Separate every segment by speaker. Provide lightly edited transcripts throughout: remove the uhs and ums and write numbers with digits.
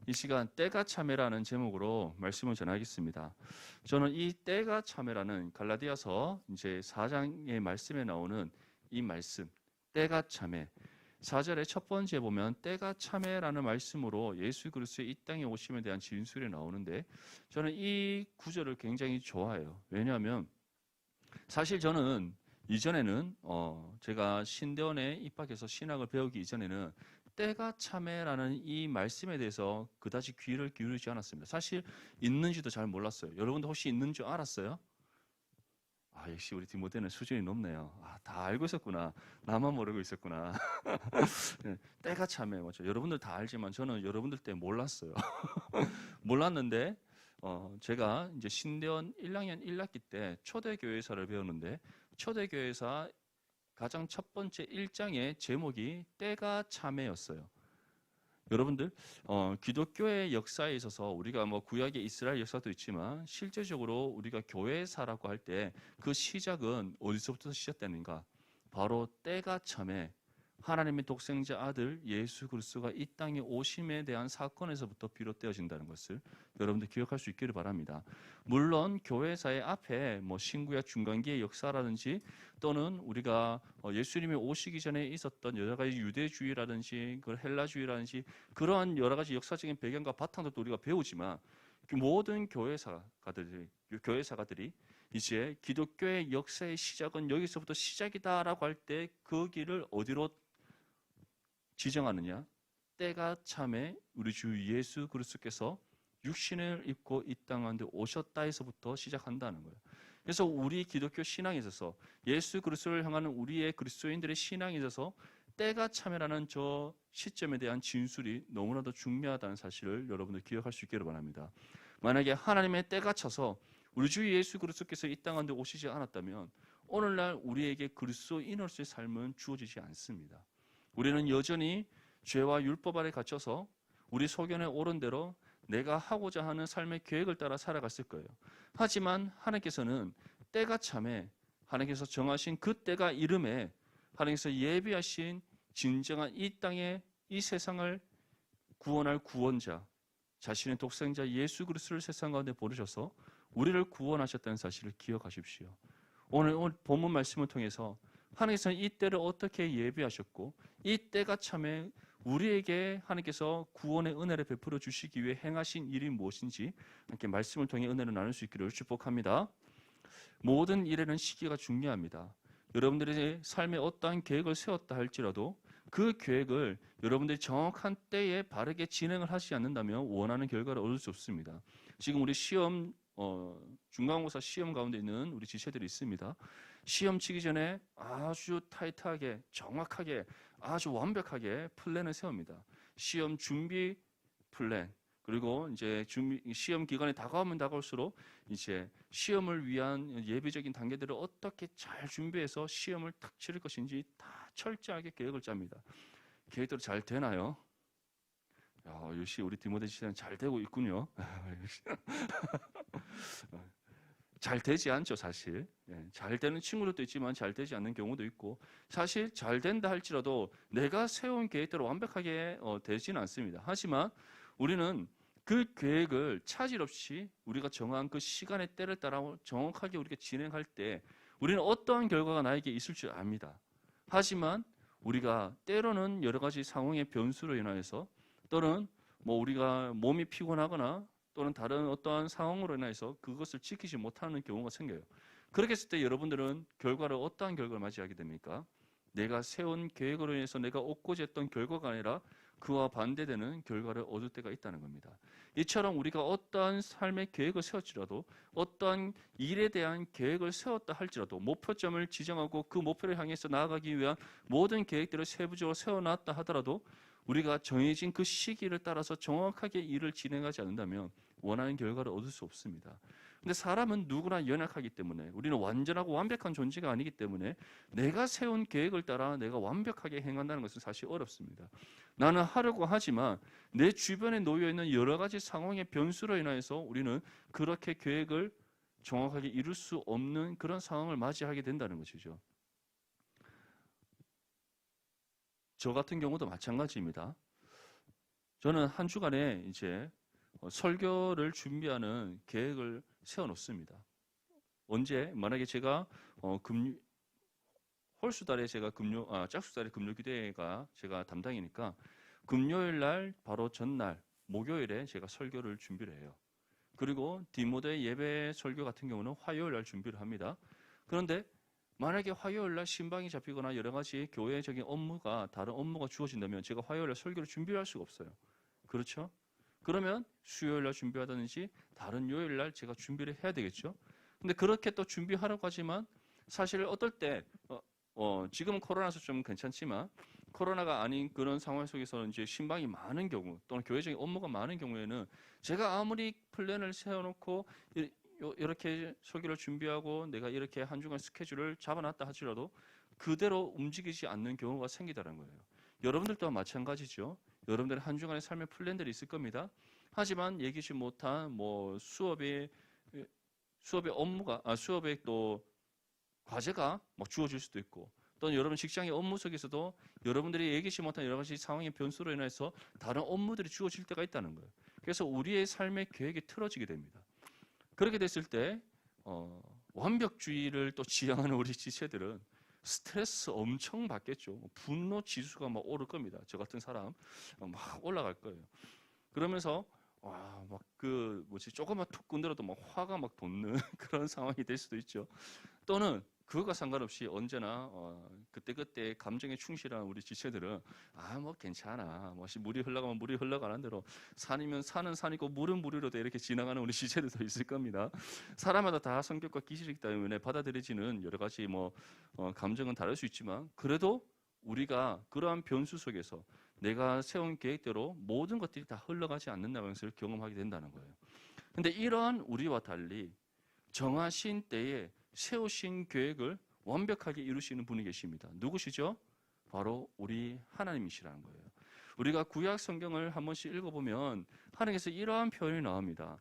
Speaker 1: 이 시간 때가 참회라는 제목으로 말씀을 전하겠습니다. 저는 이 때가 참회라는 갈라디아서 이제 4장의 말씀에 나오는 이 말씀, 때가 참회. 4절의 첫 번째 보면 때가 참회라는 말씀으로 예수 그리스도의 이 땅에 오심에 대한 진술이 나오는데, 저는 이 구절을 굉장히 좋아해요. 왜냐하면 사실 저는 이전에는 제가 신대원에 입학해서 신학을 배우기 이전에는 때가 참회라는 이 말씀에 대해서 그다지 귀를 기울이지 않았습니다. 사실 있는지도 잘 몰랐어요. 여러분도 혹시 있는 줄 알았어요? 아, 역시 우리 디모데는 수준이 높네요. 아, 다 알고 있었구나. 나만 모르고 있었구나. 네, 때가 참회 맞죠? 여러분들 다 알지만 저는 여러분들 때 몰랐어요. 몰랐는데 제가 이제 신대원 1학년 1학기 때 초대교회사를 배웠는데, 초대교회사 가장 첫 번째 1장의 제목이 때가 참회였어요. 여러분들 기독교의 역사에 있어서 우리가 뭐 구약의 이스라엘 역사도 있지만 실제적으로 우리가 교회사라고 할 때 그 시작은 어디서부터 시작되는가? 바로 때가 참회, 하나님의 독생자 아들 예수 그리스도가 이 땅에 오심에 대한 사건에서부터 비롯되어진다는 것을 여러분들 기억할 수 있기를 바랍니다. 물론 교회사의 앞에 뭐 신구약 중간기의 역사라든지 또는 우리가 예수님이 오시기 전에 있었던 여러 가지 유대주의라든지 그 헬라주의라든지 그러한 여러 가지 역사적인 배경과 바탕도 우리가 배우지만, 그 모든 교회사가들이 이제 기독교의 역사의 시작은 여기서부터 시작이다라고 할 때 그 길을 어디로 지정하느냐? 때가 참에 우리 주 예수 그리스도께서 육신을 입고 이 땅 가운데 오셨다에서부터 시작한다는 거예요. 그래서 우리 기독교 신앙에 있어서 예수 그리스도를 향하는 우리의 그리스도인들의 신앙에 있어서 때가 참이라는 저 시점에 대한 진술이 너무나도 중요하다는 사실을 여러분들 기억할 수 있기를 바랍니다. 만약에 하나님의 때가 차서 우리 주 예수 그리스도께서 이 땅 가운데 오시지 않았다면 오늘날 우리에게 그리스도인으로서의 삶은 주어지지 않습니다. 우리는 여전히 죄와 율법 아래 갇혀서 우리 소견에 옳은 대로 내가 하고자 하는 삶의 계획을 따라 살아갔을 거예요. 하지만 하나님께서는 때가 참에 하나님께서 정하신 그 때가 이름에 하나님께서 예비하신 진정한 이 땅에 이 세상을 구원할 구원자, 자신의 독생자 예수 그리스도를 세상 가운데 보내셔서 우리를 구원하셨다는 사실을 기억하십시오. 오늘 본문 말씀을 통해서 하나님께서는 이 때를 어떻게 예비하셨고 이 때가 참에 우리에게 하나님께서 구원의 은혜를 베풀어 주시기 위해 행하신 일이 무엇인지 함께 말씀을 통해 은혜를 나눌 수 있기를 축복합니다. 모든 일에는 시기가 중요합니다. 여러분들의 삶에 어떠한 계획을 세웠다 할지라도 그 계획을 여러분들이 정확한 때에 바르게 진행을 하지 않는다면 원하는 결과를 얻을 수 없습니다. 지금 우리 시험 중간고사 시험 가운데 있는 우리 지체들이 있습니다. 시험 치기 전에 아주 타이트하게 정확하게 아주 완벽하게 플랜을 세웁니다. 시험 준비 플랜, 그리고 이제 시험 기간이 다가오면 다가올수록 이제 시험을 위한 예비적인 단계들을 어떻게 잘 준비해서 시험을 탁 치를 것인지 다 철저하게 계획을 짭니다. 계획대로 잘 되나요? 역시 우리 디모데 시대는 잘 되고 있군요. 잘 되지 않죠, 사실. 잘 되는 친구들도 있지만 잘 되지 않는 경우도 있고, 사실 잘 된다 할지라도 내가 세운 계획대로 완벽하게 되지는 않습니다. 하지만 우리는 그 계획을 차질 없이 우리가 정한 그 시간의 때를 따라 정확하게 우리가 진행할 때 우리는 어떠한 결과가 나에게 있을 줄 압니다. 하지만 우리가 때로는 여러 가지 상황의 변수로 인하여서 또는 뭐 우리가 몸이 피곤하거나 또는 다른 어떠한 상황으로 인해서 그것을 지키지 못하는 경우가 생겨요. 그렇게 했을 때 여러분들은 어떠한 결과를 맞이하게 됩니까? 내가 세운 계획으로 인해서 내가 얻고자 했던 결과가 아니라 그와 반대되는 결과를 얻을 때가 있다는 겁니다. 이처럼 우리가 어떠한 삶의 계획을 세웠지라도 어떠한 일에 대한 계획을 세웠다 할지라도 목표점을 지정하고 그 목표를 향해서 나아가기 위한 모든 계획들을 세부적으로 세워놨다 하더라도 우리가 정해진 그 시기를 따라서 정확하게 일을 진행하지 않는다면 원하는 결과를 얻을 수 없습니다. 근데 사람은 누구나 연약하기 때문에 우리는 완전하고 완벽한 존재가 아니기 때문에 내가 세운 계획을 따라 내가 완벽하게 행한다는 것은 사실 어렵습니다. 나는 하려고 하지만 내 주변에 놓여 있는 여러 가지 상황의 변수로 인하여서 우리는 그렇게 계획을 정확하게 이룰 수 없는 그런 상황을 맞이하게 된다는 것이죠. 저 같은 경우도 마찬가지입니다. 저는 한 주간에 이제 설교를 준비하는 계획을 세워놓습니다. 언제 만약에 제가 홀수달에 제가 짝수달에 금요기도회가 제가 담당이니까 금요일 날 바로 전날 목요일에 제가 설교를 준비를 해요. 그리고 디모데 예배 설교 같은 경우는 화요일 날 준비를 합니다. 그런데 만약에 화요일 날 신방이 잡히거나 여러 가지 교회적인 업무가 다른 업무가 주어진다면 제가 화요일 날 설교를 준비할 수가 없어요. 그렇죠? 그러면 수요일 날 준비하든지 다른 요일 날 제가 준비를 해야 되겠죠. 근데 그렇게 또 준비하려고 하지만 사실 어떨 때 지금은 코로나서 좀 괜찮지만 코로나가 아닌 그런 상황 속에서는 이제 신방이 많은 경우 또는 교회적인 업무가 많은 경우에는 제가 아무리 플랜을 세워놓고 이렇게 설교를 준비하고 내가 이렇게 한 주간 스케줄을 잡아놨다 하더라도 그대로 움직이지 않는 경우가 생기다는 거예요. 여러분들도 마찬가지죠. 여러분들의 한 주간의 삶의 플랜들이 있을 겁니다. 하지만 얘기지 못한 수업의 업무가 수업의 또 과제가 막 주어질 수도 있고 또는 여러분 직장의 업무 속에서도 여러분들이 예기치 못한 여러 가지 상황의 변수로 인해서 다른 업무들이 주어질 때가 있다는 거예요. 그래서 우리의 삶의 계획이 틀어지게 됩니다. 그렇게 됐을 때 완벽주의를 또 지향하는 우리 지체들은 스트레스 엄청 받겠죠. 분노 지수가 막 오를 겁니다. 저 같은 사람 막 올라갈 거예요. 그러면서 조금만 툭 건드려도 막 화가 막 돋는 그런 상황이 될 수도 있죠. 또는 그것과 상관없이 언제나 그때그때 감정에 충실한 우리 지체들은 괜찮아. 물이 흘러가면 물이 흘러가는 대로 산이면 산은 산이고 물은 물이로도 이렇게 지나가는 우리 지체들도 있을 겁니다. 사람마다 다 성격과 기질이기 때문에 받아들여지는 여러 가지 감정은 다를 수 있지만 그래도 우리가 그러한 변수 속에서 내가 세운 계획대로 모든 것들이 다 흘러가지 않는다는 것을 경험하게 된다는 거예요. 근데 이러한 우리와 달리 정하신 때에 세우신 계획을 완벽하게 이루시는 분이 계십니다. 누구시죠? 바로 우리 하나님이시라는 거예요. 우리가 구약 성경을 한 번씩 읽어보면 하나님께서 이러한 표현이 나옵니다.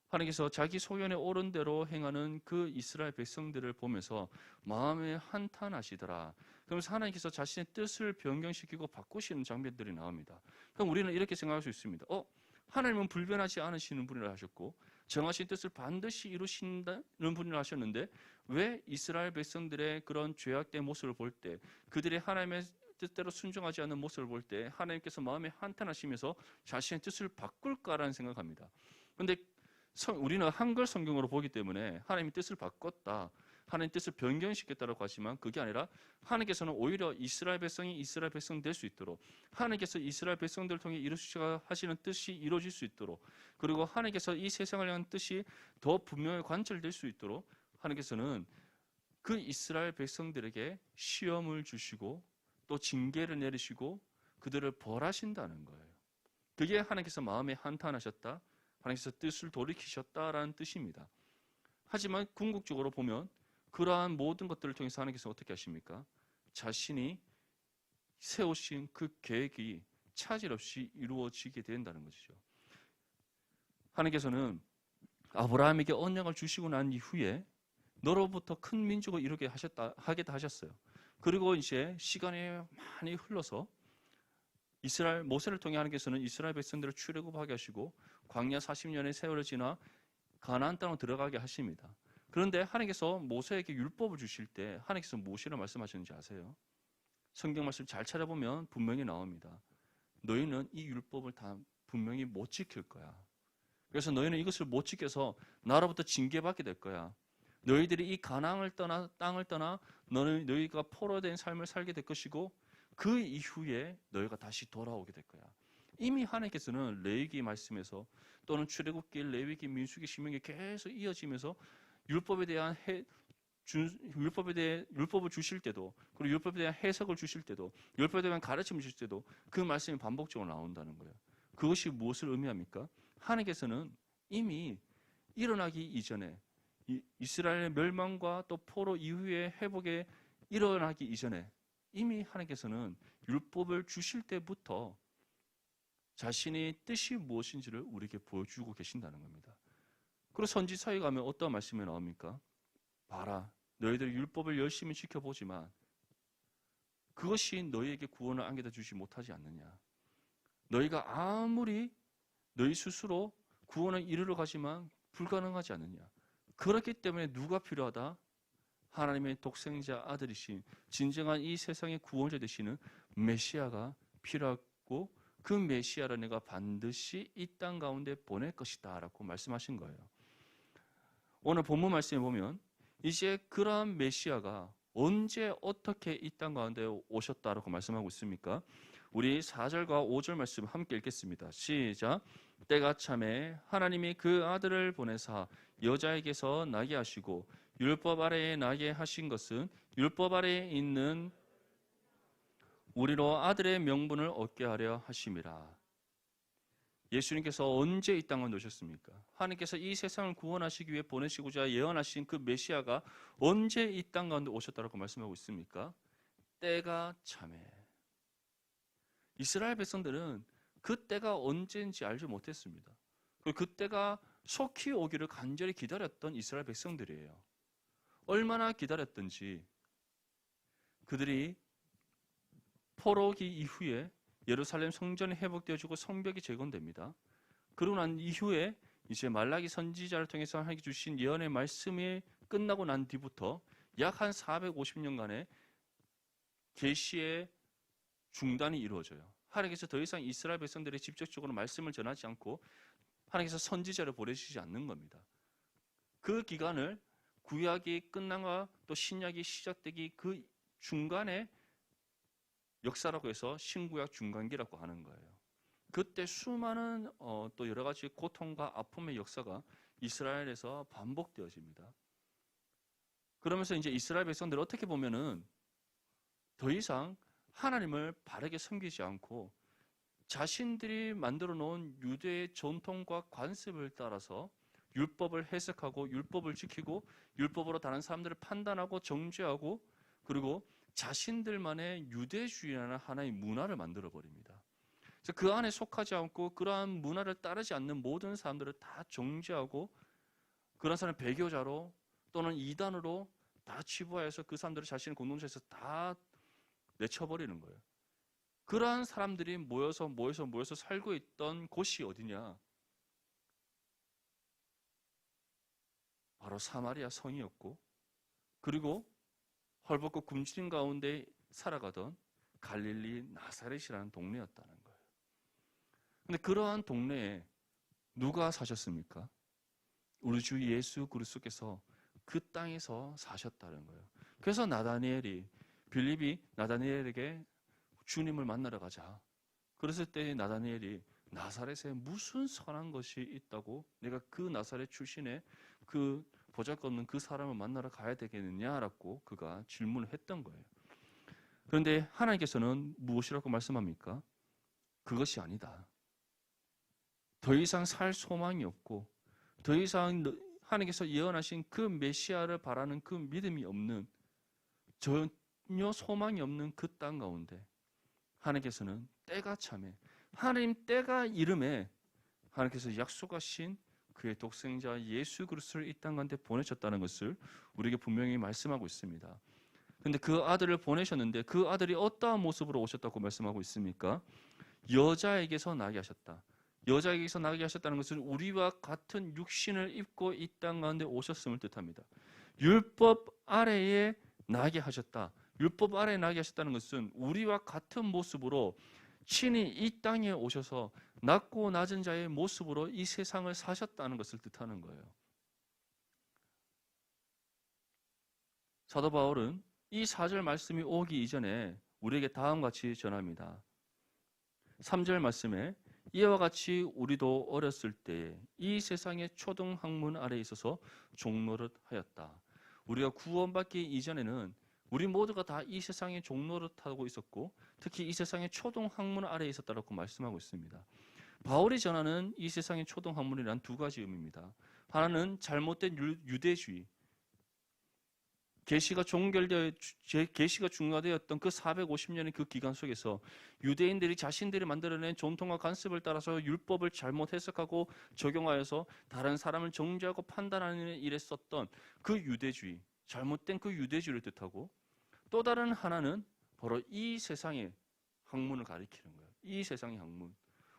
Speaker 1: 하나님께서 자기 소견에 옳은 대로 행하는 그 이스라엘 백성들을 보면서 마음에 한탄하시더라. 그러면서 하나님께서 자신의 뜻을 변경시키고 바꾸시는 장면들이 나옵니다. 그럼 우리는 이렇게 생각할 수 있습니다. 하나님은 불변하지 않으시는 분이라 하셨고 정하신 뜻을 반드시 이루신다는 분이라 하셨는데 왜 이스라엘 백성들의 그런 죄악된 모습을 볼 때 그들이 하나님의 뜻대로 순종하지 않는 모습을 볼 때 하나님께서 마음에 한탄하시면서 자신의 뜻을 바꿀까라는 생각합니다. 그런데 우리는 한글 성경으로 보기 때문에 하나님의 뜻을 바꿨다, 하나님의 뜻을 변경시켰다고 하지만 그게 아니라 하나님께서는 오히려 이스라엘 백성이 이스라엘 백성 될 수 있도록 하나님께서 이스라엘 백성들을 통해 이루시려 하시는 뜻이 이루어질 수 있도록 그리고 하나님께서 이 세상을 향한 뜻이 더 분명히 관철될 수 있도록 하나님께서는 그 이스라엘 백성들에게 시험을 주시고 또 징계를 내리시고 그들을 벌하신다는 거예요. 그게 하나님께서 마음에 한탄하셨다, 하나님께서 뜻을 돌이키셨다라는 뜻입니다. 하지만 궁극적으로 보면 그러한 모든 것들을 통해서 하나님께서 어떻게 하십니까? 자신이 세우신 그 계획이 차질 없이 이루어지게 된다는 것이죠. 하나님께서는 아브라함에게 언약을 주시고 난 이후에 너로부터 큰 민족을 이루게 하겠다 하셨어요. 그리고 이제 시간이 많이 흘러서 모세를 통해 하나님께서는 이스라엘 백성들을 출애굽하게 하시고 광야 40년의 세월을 지나 가나안 땅으로 들어가게 하십니다. 그런데 하나님께서 모세에게 율법을 주실 때 하나님께서 무엇이라고 말씀하셨는지 아세요? 성경 말씀 잘 찾아보면 분명히 나옵니다. 너희는 이 율법을 다 분명히 못 지킬 거야. 그래서 너희는 이것을 못 지켜서 나로부터 징계받게 될 거야. 너희들이 이 가나안을 떠나 땅을 떠나 너희가 포로된 삶을 살게 될 것이고 그 이후에 너희가 다시 돌아오게 될 거야. 이미 하나님께서는 레위기 말씀에서 또는 출애굽기, 레위기, 민수기, 신명기 계속 이어지면서 율법에 대한 율법을 주실 때도 그리고 율법에 대한 해석을 주실 때도 율법에 대한 가르침을 주실 때도 그 말씀이 반복적으로 나온다는 거예요. 그것이 무엇을 의미합니까? 하나님께서는 이미 일어나기 이전에 이스라엘의 멸망과 또 포로 이후의 회복에 일어나기 이전에 이미 하나님께서는 율법을 주실 때부터 자신의 뜻이 무엇인지를 우리에게 보여주고 계신다는 겁니다. 그리고 선지서에 가면 어떤 말씀이 나옵니까? 봐라, 너희들이 율법을 열심히 지켜보지만 그것이 너희에게 구원을 안겨다 주지 못하지 않느냐. 너희가 아무리 너희 스스로 구원을 이루러 가지만 불가능하지 않느냐. 그렇기 때문에 누가 필요하다? 하나님의 독생자 아들이신 진정한 이 세상의 구원자 되시는 메시아가 필요하고 그 메시아를 내가 반드시 이 땅 가운데 보낼 것이다 라고 말씀하신 거예요. 오늘 본문 말씀에 보면 이제 그러한 메시아가 언제 어떻게 이 땅 가운데 오셨다라고 말씀하고 있습니까? 우리 4절과 5절 말씀 함께 읽겠습니다. 시작. 때가 참에 하나님이 그 아들을 보내사 여자에게서 나게 하시고 율법 아래에 나게 하신 것은 율법 아래에 있는 우리로 아들의 명분을 얻게 하려 하심이라. 예수님께서 언제 이 땅에 오셨습니까? 하나님께서 이 세상을 구원하시기 위해 보내시고자 예언하신 그 메시아가 언제 이 땅 가운데 오셨다고 말씀하고 있습니까? 때가 참에. 이스라엘 백성들은 그 때가 언제인지 알지 못했습니다. 그리고 그 때가 속히 오기를 간절히 기다렸던 이스라엘 백성들이에요. 얼마나 기다렸던지 그들이 포로기 이후에 예루살렘 성전이 회복되어지고 성벽이 재건됩니다. 그러고 난 이후에 이제 말라기 선지자를 통해서 하나님께 주신 예언의 말씀이 끝나고 난 뒤부터 약 한 450년간의 계시의 중단이 이루어져요. 하나님께서 더 이상 이스라엘 백성들이 직접적으로 말씀을 전하지 않고 하나님께서 선지자를 보내시지 않는 겁니다. 그 기간을 구약이 끝난과 또 신약이 시작되기 그 중간에 역사라고 해서 신구약 중간기라고 하는 거예요. 그때 수많은 또 여러 가지 고통과 아픔의 역사가 이스라엘에서 반복되어집니다. 그러면서 이제 이스라엘 백성들이 어떻게 보면은 더 이상 하나님을 바르게 섬기지 않고 자신들이 만들어 놓은 유대의 전통과 관습을 따라서 율법을 해석하고 율법을 지키고 율법으로 다른 사람들을 판단하고 정죄하고 그리고 자신들만의 유대주의라는 하나의 문화를 만들어 버립니다. 그래서 그 안에 속하지 않고 그러한 문화를 따르지 않는 모든 사람들을 다 정죄하고 그런 사람 배교자로 또는 이단으로 다 치부하여서 그 사람들을 자신의 공동체에서 다 내쳐버리는 거예요. 그러한 사람들이 모여서 살고 있던 곳이 어디냐? 바로 사마리아 성이었고 그리고 헐벗고 굶주린 가운데 살아가던 갈릴리 나사렛이라는 동네였다는 거예요. 근데 그러한 동네에 누가 사셨습니까? 우리 주 예수 그리스도께서 그 땅에서 사셨다는 거예요. 그래서 빌립이 나다니엘에게 주님을 만나러 가자. 그랬을 때 나다니엘이 나사렛에 무슨 선한 것이 있다고 내가 그 나사렛 출신의 그 보잘것없는 그 사람을 만나러 가야 되겠느냐라고 그가 질문을 했던 거예요. 그런데 하나님께서는 무엇이라고 말씀합니까? 그것이 아니다. 더 이상 살 소망이 없고 더 이상 하나님께서 예언하신 그 메시아를 바라는 그 믿음이 없는 전혀 소망이 없는 그 땅 가운데 하나님께서는 때가 참에 하나님 때가 이름에 하나님께서 약속하신 그의 독생자 예수 그리스도를 이 땅 가운데 보내셨다는 것을 우리에게 분명히 말씀하고 있습니다. 그런데 그 아들을 보내셨는데 그 아들이 어떠한 모습으로 오셨다고 말씀하고 있습니까? 여자에게서 나게 하셨다. 여자에게서 나게 하셨다는 것은 우리와 같은 육신을 입고 이 땅 가운데 오셨음을 뜻합니다. 율법 아래에 나게 하셨다. 율법 아래에 나게 하셨다는 것은 우리와 같은 모습으로 친히 이 땅에 오셔서 낮고 낮은 자의 모습으로 이 세상을 사셨다는 것을 뜻하는 거예요. 사도 바울은 이 4절 말씀이 오기 이전에 우리에게 다음과 같이 전합니다. 3절 말씀에 이와 같이 우리도 어렸을 때에 이 세상의 초등 학문 아래에 있어서 종노릇 하였다. 우리가 구원받기 이전에는 우리 모두가 다 이 세상의 종노릇하고 있었고 특히 이 세상의 초등 학문 아래에 있었다고 말씀하고 있습니다. 바울이 전하는 이 세상의 초등 학문이란 두 가지 의미입니다. 하나는 잘못된 유대주의, 계시가 중과되었던 그 450년의 그 기간 속에서 유대인들이 자신들이 만들어낸 전통과 관습을 따라서 율법을 잘못 해석하고 적용하여서 다른 사람을 정죄하고 판단하는 일에 썼던 그 유대주의, 잘못된 그 유대주의를 뜻하고 또 다른 하나는 바로 이 세상의 학문을 가리키는 거예요. 이 세상의 학문.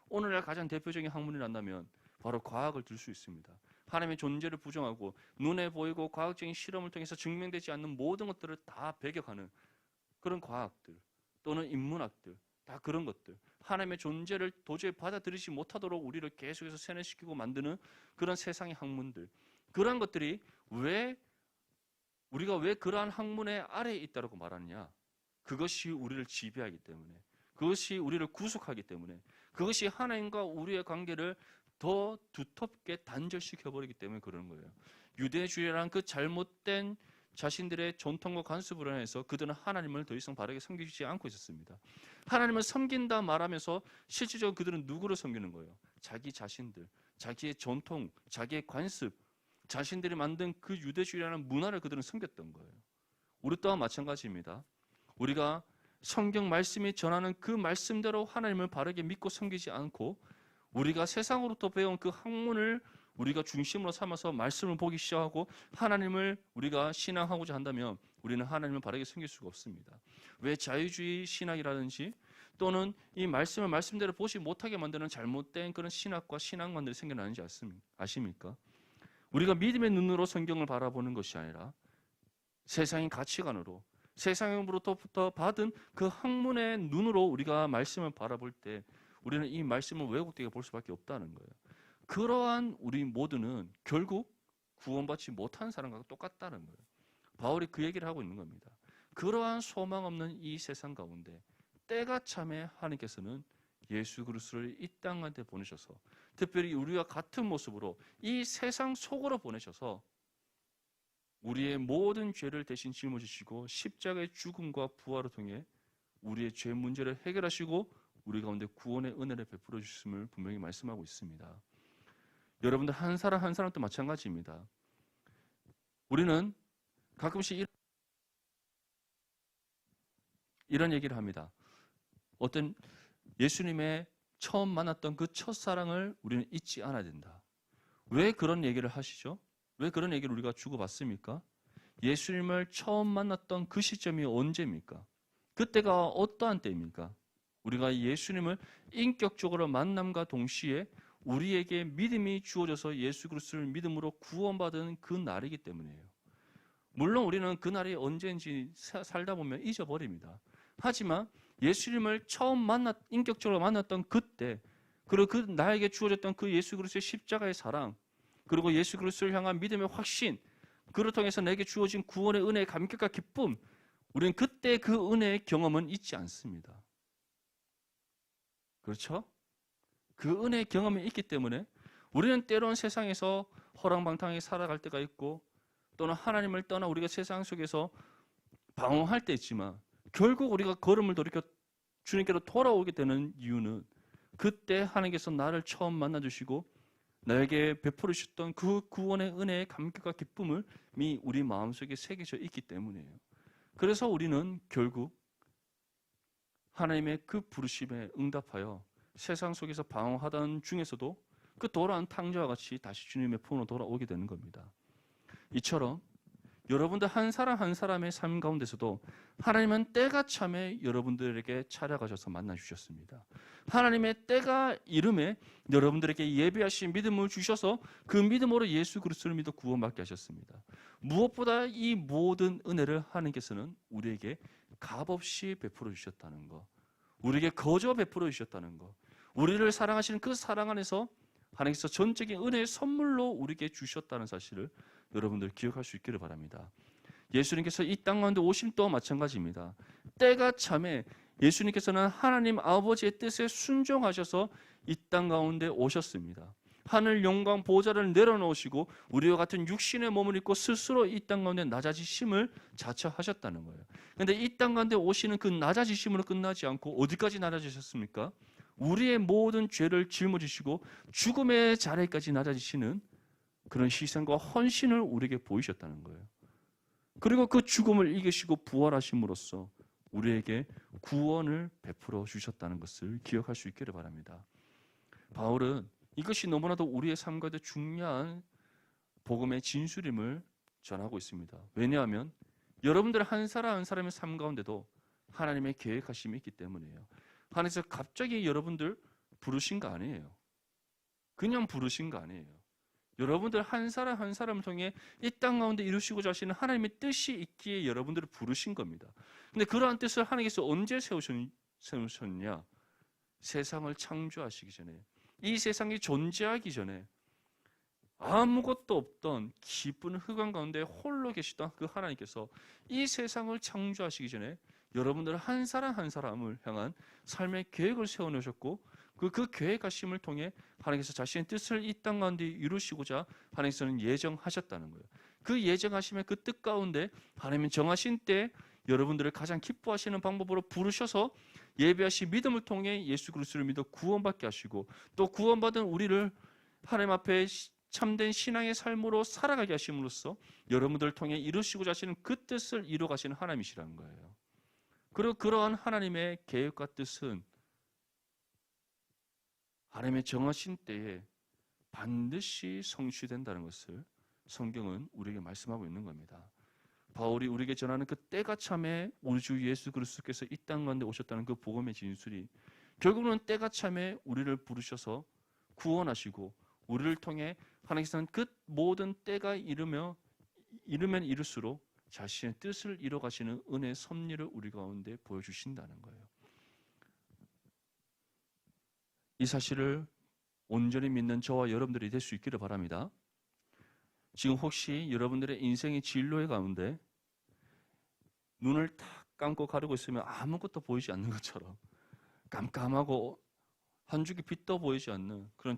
Speaker 1: 오늘날 가장 대표적인 학문이란다면 바로 과학을 들 수 있습니다. 하나님의 존재를 부정하고 눈에 보이고 과학적인 실험을 통해서 증명되지 않는 모든 것들을 다 배격하는 그런 과학들 또는 인문학들, 다 그런 것들, 하나님의 존재를 도저히 받아들이지 못하도록 우리를 계속해서 세뇌시키고 만드는 그런 세상의 학문들, 그런 것들이 우리가 왜 그러한 학문의 아래에 있다고 말하느냐? 그것이 우리를 지배하기 때문에, 그것이 우리를 구속하기 때문에, 그것이 하나님과 우리의 관계를 더 두텁게 단절시켜버리기 때문에 그런 거예요. 유대주의라는 그 잘못된 자신들의 전통과 관습으로 인해서 그들은 하나님을 더 이상 바르게 섬기지 않고 있었습니다. 하나님을 섬긴다 말하면서 실질적으로 그들은 누구를 섬기는 거예요? 자기 자신들, 자기의 전통, 자기의 관습, 자신들이 만든 그 유대주의라는 문화를 그들은 섬겼던 거예요. 우리 또한 마찬가지입니다. 우리가 성경 말씀이 전하는 그 말씀대로 하나님을 바르게 믿고 섬기지 않고 우리가 세상으로부터 배운 그 학문을 우리가 중심으로 삼아서 말씀을 보기 시작하고 하나님을 우리가 신앙하고자 한다면 우리는 하나님을 바르게 섬길 수가 없습니다. 왜 자유주의 신학이라든지 또는 이 말씀을 말씀대로 보지 못하게 만드는 잘못된 그런 신학과 신앙관들이 생겨나는지 아십니까? 우리가 믿음의 눈으로 성경을 바라보는 것이 아니라 세상의 가치관으로 세상으로부터 받은 그 학문의 눈으로 우리가 말씀을 바라볼 때 우리는 이 말씀을 왜곡되게 볼 수밖에 없다는 거예요. 그러한 우리 모두는 결국 구원받지 못한 사람과 똑같다는 거예요. 바울이 그 얘기를 하고 있는 겁니다. 그러한 소망 없는 이 세상 가운데 때가 참에 하나님께서는 예수 그리스도를 이 땅 가운데 보내셔서 특별히 우리와 같은 모습으로 이 세상 속으로 보내셔서 우리의 모든 죄를 대신 짊어지시고 십자가의 죽음과 부활을 통해 우리의 죄 문제를 해결하시고 우리 가운데 구원의 은혜를 베풀어 주심을 분명히 말씀하고 있습니다. 여러분들 한 사람 한 사람도 마찬가지입니다. 우리는 가끔씩 이런 얘기를 합니다. 어떤 예수님의 처음 만났던 그 첫사랑을 우리는 잊지 않아야 된다. 왜 그런 얘기를 하시죠? 왜 그런 얘기를 우리가 주고받습니까? 예수님을 처음 만났던 그 시점이 언제입니까? 그때가 어떠한 때입니까? 우리가 예수님을 인격적으로 만남과 동시에 우리에게 믿음이 주어져서 예수 그리스도를 믿음으로 구원받은 그 날이기 때문이에요. 물론 우리는 그 날이 언제인지 살다 보면 잊어버립니다. 하지만 예수님을 처음 인격적으로 만났던 그때, 그리고 그 나에게 주어졌던 그 예수 그리스도의 십자가의 사랑, 그리고 예수 그리스도를 향한 믿음의 확신, 그를 통해서 내게 주어진 구원의 은혜의 감격과 기쁨, 우리는 그때 그 은혜의 경험은 잊지 않습니다. 그렇죠? 그 은혜의 경험이 있기 때문에 우리는 때로는 세상에서 허랑방탕하게 살아갈 때가 있고 또는 하나님을 떠나 우리가 세상 속에서 방황할 때 있지만 결국 우리가 걸음을 돌이켜 주님께로 돌아오게 되는 이유는 그때 하나님께서 나를 처음 만나주시고 나에게 베풀어 주셨던 그 구원의 은혜의 감격과 기쁨을 우리 마음속에 새겨져 있기 때문이에요. 그래서 우리는 결국 하나님의 그 부르심에 응답하여 세상 속에서 방황하던 중에서도 그 돌아온 탕자와 같이 다시 주님의 품으로 돌아오게 되는 겁니다. 이처럼 여러분들 한 사람 한 사람의 삶 가운데서도 하나님은 때가 참에 여러분들에게 찾아가셔서 만나주셨습니다. 하나님의 때가 이름에 여러분들에게 예비하신 믿음을 주셔서 그 믿음으로 예수 그리스도를 믿어 구원받게 하셨습니다. 무엇보다 이 모든 은혜를 하나님께서는 우리에게 값없이 베풀어 주셨다는 것, 우리에게 거저 베풀어 주셨다는 것, 우리를 사랑하시는 그 사랑 안에서 하나님께서 전적인 은혜의 선물로 우리에게 주셨다는 사실을 여러분들 기억할 수 있기를 바랍니다. 예수님께서 이 땅 가운데 오심 또한 마찬가지입니다. 때가 참에 예수님께서는 하나님 아버지의 뜻에 순종하셔서 이 땅 가운데 오셨습니다. 하늘 영광 보좌를 내려놓으시고 우리와 같은 육신의 몸을 입고 스스로 이 땅 가운데 낮아지심을 자처하셨다는 거예요. 그런데 이 땅 가운데 오시는 그 낮아지심으로 끝나지 않고 어디까지 낮아지셨습니까? 우리의 모든 죄를 짊어지시고 죽음의 자리까지 낮아지시는 그런 희생과 헌신을 우리에게 보이셨다는 거예요. 그리고 그 죽음을 이기시고 부활하심으로써 우리에게 구원을 베풀어 주셨다는 것을 기억할 수 있기를 바랍니다. 바울은 이것이 너무나도 우리의 삶 가운데 중요한 복음의 진술임을 전하고 있습니다. 왜냐하면 여러분들 한 사람 한 사람의 삶 가운데도 하나님의 계획하심이 있기 때문이에요. 하나님께서 갑자기 여러분들 부르신 거 아니에요. 그냥 부르신 거 아니에요. 여러분들 한 사람 한 사람을 통해 이 땅 가운데 이루시고자 하시는 하나님의 뜻이 있기에 여러분들을 부르신 겁니다. 근데 그러한 뜻을 하나님께서 언제 세우셨냐? 세상을 창조하시기 전에, 이 세상이 존재하기 전에 아무것도 없던 깊은 흑암 가운데 홀로 계시던 그 하나님께서 이 세상을 창조하시기 전에 여러분들 한 사람 한 사람을 향한 삶의 계획을 세워놓으셨고 그 계획하심을 통해 하나님께서 자신의 뜻을 이 땅 가운데 이루시고자 하나님께서는 예정하셨다는 거예요. 그 예정하심의 그 뜻 가운데 하나님은 정하신 때 여러분들을 가장 기뻐하시는 방법으로 부르셔서 예배하신 믿음을 통해 예수 그리스도를 믿어 구원받게 하시고 또 구원받은 우리를 하나님 앞에 참된 신앙의 삶으로 살아가게 하심으로써 여러분들을 통해 이루시고자 하시는 그 뜻을 이루어 가시는 하나님이시라는 거예요. 그리고 그러한 하나님의 계획과 뜻은 하나님의 정하신 때에 반드시 성취된다는 것을 성경은 우리에게 말씀하고 있는 겁니다. 바울이 우리에게 전하는 그 때가 참에 우리 주 예수 그리스도께서 이 땅 가운데 오셨다는 그 복음의 진술이 결국은 때가 참에 우리를 부르셔서 구원하시고 우리를 통해 하나님께서는 그 모든 때가 이르면 이룰수록 자신의 뜻을 이뤄 가시는 은혜의 섭리를 우리 가운데 보여주신다는 거예요. 이 사실을 온전히 믿는 저와 여러분들이 될 수 있기를 바랍니다. 지금 혹시 여러분들의 인생의 진로의 가운데 눈을 탁 감고 가르고 있으면 아무것도 보이지 않는 것처럼 깜깜하고 한 줄기 빛도 보이지 않는 그런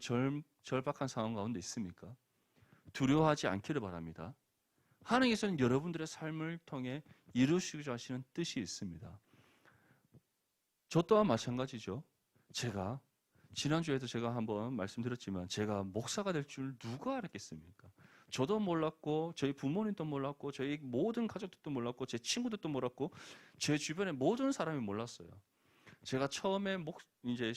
Speaker 1: 절박한 상황 가운데 있습니까? 두려워하지 않기를 바랍니다. 하나님께서는 여러분들의 삶을 통해 이루시고자 하시는 뜻이 있습니다. 저 또한 마찬가지죠. 제가 지난주에도 제가 한번 말씀드렸지만 제가 목사가 될 줄 누가 알았겠습니까? 저도 몰랐고 저희 부모님도 몰랐고 저희 모든 가족들도 몰랐고 제 친구들도 몰랐고 제 주변의 모든 사람이 몰랐어요. 제가 처음에 이제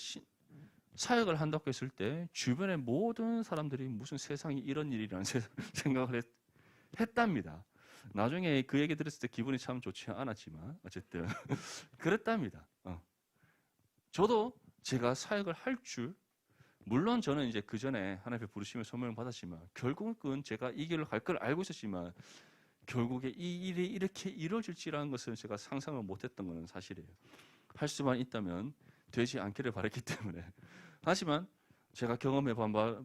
Speaker 1: 사역을 한다고 했을 때 주변의 모든 사람들이 무슨 세상에 이런 일이라는 생각을 했답니다. 나중에 그 얘기 들었을 때 기분이 참 좋지 않았지만 어쨌든 그랬답니다. 저도 제가 사역을 할 줄, 물론 저는 이제 그 전에 하나님의 부르심을 소명을 받았지만 결국은 제가 이 길을 갈 걸 알고 있었지만 결국에 이 일이 이렇게 이루어질지라는 것을 제가 상상을 못했던 것은 사실이에요. 할 수만 있다면 되지 않기를 바랐기 때문에. 하지만 제가 경험해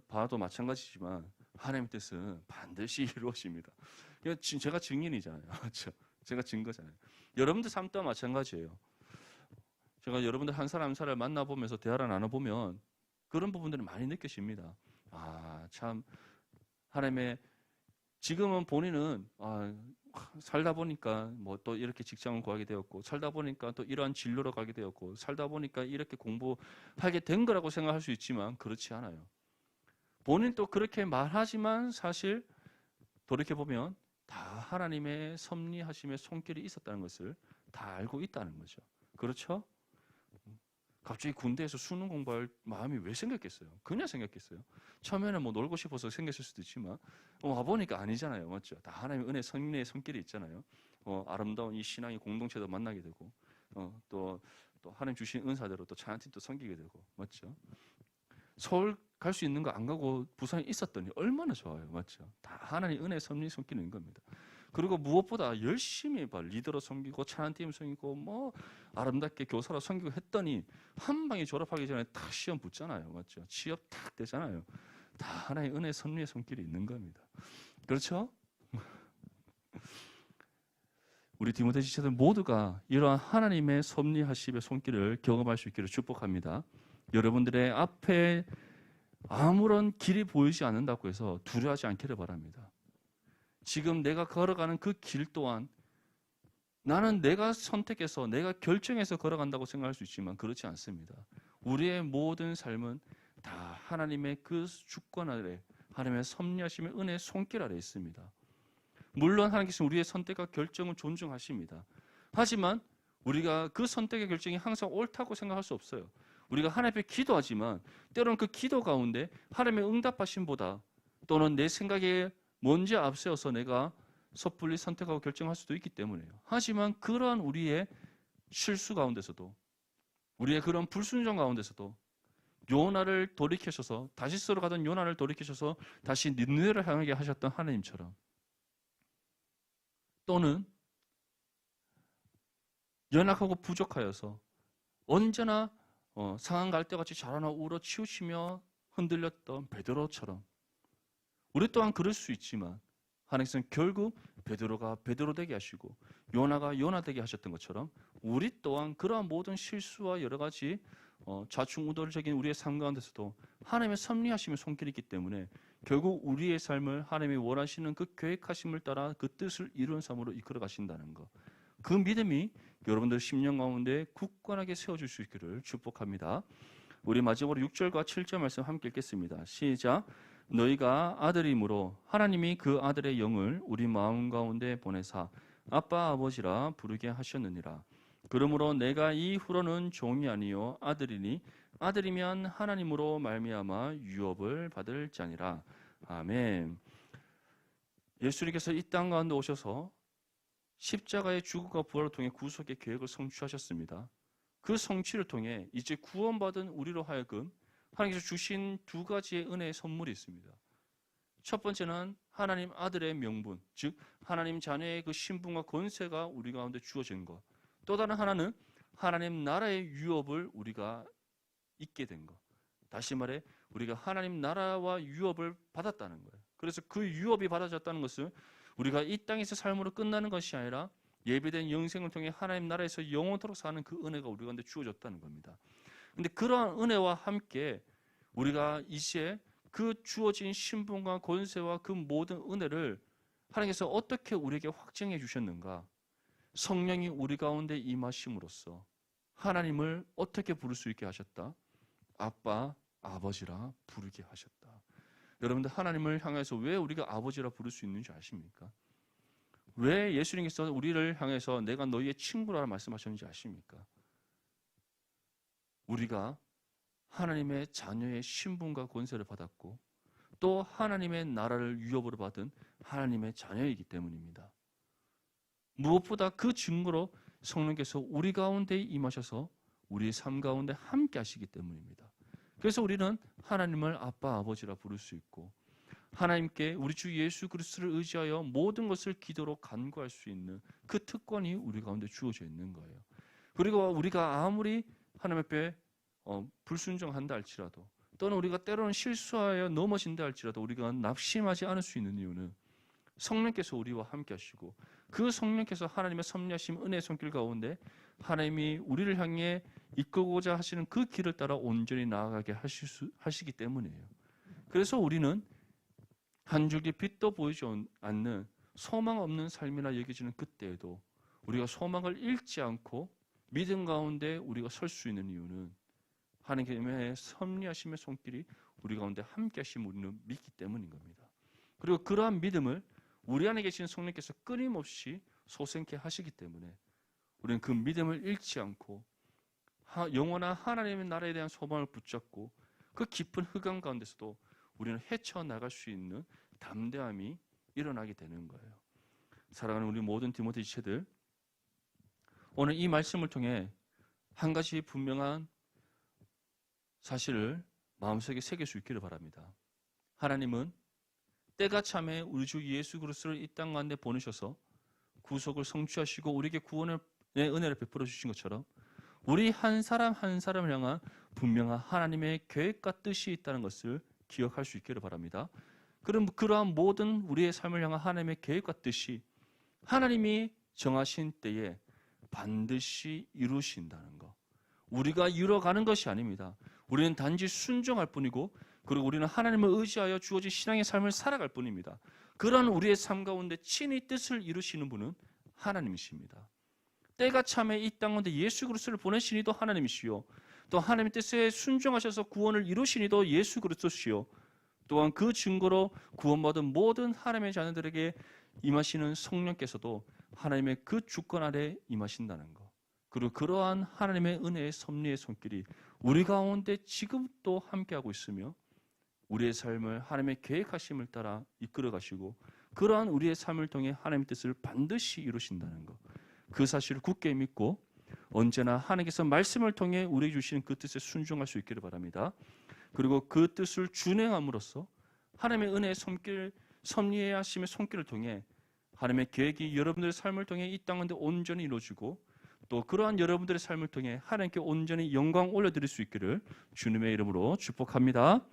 Speaker 1: 봐도 마찬가지지만 하나님의 뜻은 반드시 이루어집니다. 제가 증인이잖아요. 그렇죠? 제가 증거잖아요. 여러분들 삶 또한 마찬가지예요. 제가 여러분들 한 사람 한 사람을 만나보면서 대화를 나눠보면 그런 부분들을 많이 느끼십니다. 참 하나님의 지금은 본인은 살다 보니까 뭐 또 이렇게 직장을 구하게 되었고 살다 보니까 또 이러한 진로로 가게 되었고 살다 보니까 이렇게 공부하게 된 거라고 생각할 수 있지만 그렇지 않아요. 본인 또 그렇게 말하지만 사실 돌이켜보면 다 하나님의 섭리하심의 손길이 있었다는 것을 다 알고 있다는 거죠. 그렇죠? 갑자기 군대에서 수능 공부할 마음이 왜 생겼겠어요? 그냥 생겼겠어요? 처음에는 뭐 놀고 싶어서 생겼을 수도 있지만 와보니까 아니잖아요. 맞죠? 다 하나님의 은혜, 성령의 손길이 있잖아요. 아름다운 이 신앙의 공동체도 만나게 되고 또 하나님 주신 은사대로 또 찬양팀도 섬기게 되고 맞죠? 서울 갈 수 있는 거 안 가고 부산에 있었더니 얼마나 좋아요. 맞죠? 다 하나님 은혜, 성령 손길인 겁니다. 그리고 무엇보다 열심히 리더로 섬기고 찬양팀 섬기고 뭐 아름답게 교사로 섬기고 했더니 한 방에 졸업하기 전에 딱 시험 붙잖아요. 맞죠? 취업 딱 되잖아요. 다 하나의 은혜, 섭리의 손길이 있는 겁니다. 그렇죠? 우리 디모데 지체들 모두가 이러한 하나님의 섭리하심의 손길을 경험할 수 있기를 축복합니다. 여러분들의 앞에 아무런 길이 보이지 않는다고 해서 두려워하지 않기를 바랍니다. 지금 내가 걸어가는 그 길 또한 나는 내가 선택해서 내가 결정해서 걸어간다고 생각할 수 있지만 그렇지 않습니다. 우리의 모든 삶은 다 하나님의 그 주권 아래 하나님의 섭리하심의 은혜의 손길 아래 있습니다. 물론 하나님께서 우리의 선택과 결정을 존중하십니다. 하지만 우리가 그 선택의 결정이 항상 옳다고 생각할 수 없어요. 우리가 하나님 앞에 기도하지만 때로는 그 기도 가운데 하나님의 응답하심보다 또는 내 생각에 먼저 앞세워서 내가 섣불리 선택하고 결정할 수도 있기 때문에요. 하지만 그러한 우리의 실수 가운데서도 우리의 그런 불순종 가운데서도 요나를 돌이키셔서, 다시스로 가던 요나를 돌이키셔서 다시 니느웨를 향하게 하셨던 하나님처럼, 또는 연약하고 부족하여서 언제나 상한 갈대같이 자라나 울어 치우치며 흔들렸던 베드로처럼, 우리 또한 그럴 수 있지만 하나님께서는 결국 베드로가 베드로 되게 하시고 요나가 요나 되게 하셨던 것처럼, 우리 또한 그러한 모든 실수와 여러 가지 좌충우돌적인 우리의 삶 가운데서도 하나님의 섭리하심의 손길이 있기 때문에 결국 우리의 삶을 하나님이 원하시는 그 계획하심을 따라 그 뜻을 이루는 삶으로 이끌어 가신다는 것, 그 믿음이 여러분들 심령 가운데 굳건하게 세워줄 수 있기를 축복합니다. 우리 마지막으로 6절과 7절 말씀 함께 읽겠습니다. 시작. 너희가 아들이므로 하나님이 그 아들의 영을 우리 마음 가운데 보내사 아빠 아버지라 부르게 하셨느니라. 그러므로 내가 이후로는 종이 아니요 아들이니 아들이면 하나님으로 말미암아 유업을 받을 자니라. 아멘. 예수님께서 이 땅 가운데 오셔서 십자가의 죽음과 부활을 통해 구속의 계획을 성취하셨습니다. 그 성취를 통해 이제 구원받은 우리로 하여금 하나님께서 주신 두 가지의 은혜의 선물이 있습니다. 첫 번째는 하나님 아들의 명분, 즉 하나님 자녀의 그 신분과 권세가 우리 가운데 주어진 것. 또 다른 하나는 하나님 나라의 유업을 우리가 있게 된 것. 다시 말해 우리가 하나님 나라와 유업을 받았다는 거예요. 그래서 그 유업이 받아졌다는 것은 우리가 이 땅에서 삶으로 끝나는 것이 아니라 예비된 영생을 통해 하나님 나라에서 영원토록 사는 그 은혜가 우리 가운데 주어졌다는 겁니다. 근데 그러한 은혜와 함께 우리가 이제 그 주어진 신분과 권세와 그 모든 은혜를 하나님께서 어떻게 우리에게 확증해 주셨는가? 성령이 우리 가운데 임하심으로써 하나님을 어떻게 부를 수 있게 하셨다? 아빠, 아버지라 부르게 하셨다. 여러분들, 하나님을 향해서 왜 우리가 아버지라 부를 수 있는지 아십니까? 왜 예수님께서 우리를 향해서 내가 너희의 친구라 말씀하셨는지 아십니까? 우리가 하나님의 자녀의 신분과 권세를 받았고 또 하나님의 나라를 유업으로 받은 하나님의 자녀이기 때문입니다. 무엇보다 그 증거로 성령께서 우리 가운데 임하셔서 우리의 삶 가운데 함께 하시기 때문입니다. 그래서 우리는 하나님을 아빠, 아버지라 부를 수 있고 하나님께 우리 주 예수 그리스도를 의지하여 모든 것을 기도로 간구할 수 있는 그 특권이 우리 가운데 주어져 있는 거예요. 그리고 우리가 아무리 하나님 앞에 불순종한다 할지라도, 또는 우리가 때로는 실수하여 넘어진다 할지라도 우리가 낙심하지 않을 수 있는 이유는 성령께서 우리와 함께 하시고 그 성령께서 하나님의 섭리하심 은혜의 손길 가운데 하나님이 우리를 향해 이끌고자 하시는 그 길을 따라 온전히 나아가게 하시기 때문이에요. 그래서 우리는 한 줄기 빛도 보이지 않는 소망 없는 삶이나 여겨지는 그때에도 우리가 소망을 잃지 않고 믿음 가운데 우리가 설 수 있는 이유는 하나님의 섭리하심의 손길이 우리 가운데 함께 하심을 우리는 믿기 때문인 겁니다. 그리고 그러한 믿음을 우리 안에 계신 성령께서 끊임없이 솟게 하시기 때문에 우리는 그 믿음을 잃지 않고 영원한 하나님의 나라에 대한 소망을 붙잡고 그 깊은 흑암 가운데서도 우리는 헤쳐나갈 수 있는 담대함이 일어나게 되는 거예요. 사랑하는 우리 모든 디모데 지체들, 오늘 이 말씀을 통해 한 가지 분명한 사실을 마음속에 새길 수 있기를 바랍니다. 하나님은 때가 참에 우리 주 예수 그리스도를 이 땅 가운데 보내셔서 구속을 성취하시고 우리에게 구원의 은혜를 베풀어 주신 것처럼 우리 한 사람 한 사람을 향한 분명한 하나님의 계획과 뜻이 있다는 것을 기억할 수 있기를 바랍니다. 그럼 그러한 모든 우리의 삶을 향한 하나님의 계획과 뜻이 하나님이 정하신 때에 반드시 이루신다는 것. 우리가 이루어가는 것이 아닙니다. 우리는 단지 순종할 뿐이고 그리고 우리는 하나님을 의지하여 주어진 신앙의 삶을 살아갈 뿐입니다. 그런 우리의 삶 가운데 친히 뜻을 이루시는 분은 하나님이십니다. 때가 참에 이 땅 가운데 예수 그리스도를 보내신 이도 하나님이시요, 또 하나님의 뜻에 순종하셔서 구원을 이루신 이도 예수 그리스도시요, 또한 그 증거로 구원받은 모든 하나님의 자녀들에게 임하시는 성령께서도 하나님의 그 주권 아래 임하신다는 것. 그리고 그러한 하나님의 은혜의 섭리의 손길이 우리 가운데 지금도 함께하고 있으며 우리의 삶을 하나님의 계획하심을 따라 이끌어 가시고 그러한 우리의 삶을 통해 하나님의 뜻을 반드시 이루신다는 것. 그 사실을 굳게 믿고 언제나 하나님께서 말씀을 통해 우리에게 주시는 그 뜻에 순종할 수 있기를 바랍니다. 그리고 그 뜻을 준행함으로써 하나님의 은혜의 손길, 섭리하심의 손길을 통해 하나님의 계획이 여러분들의 삶을 통해 이 땅 가운데 온전히 이루어지고 또 그러한 여러분들의 삶을 통해 하나님께 온전히 영광 올려드릴 수 있기를 주님의 이름으로 축복합니다.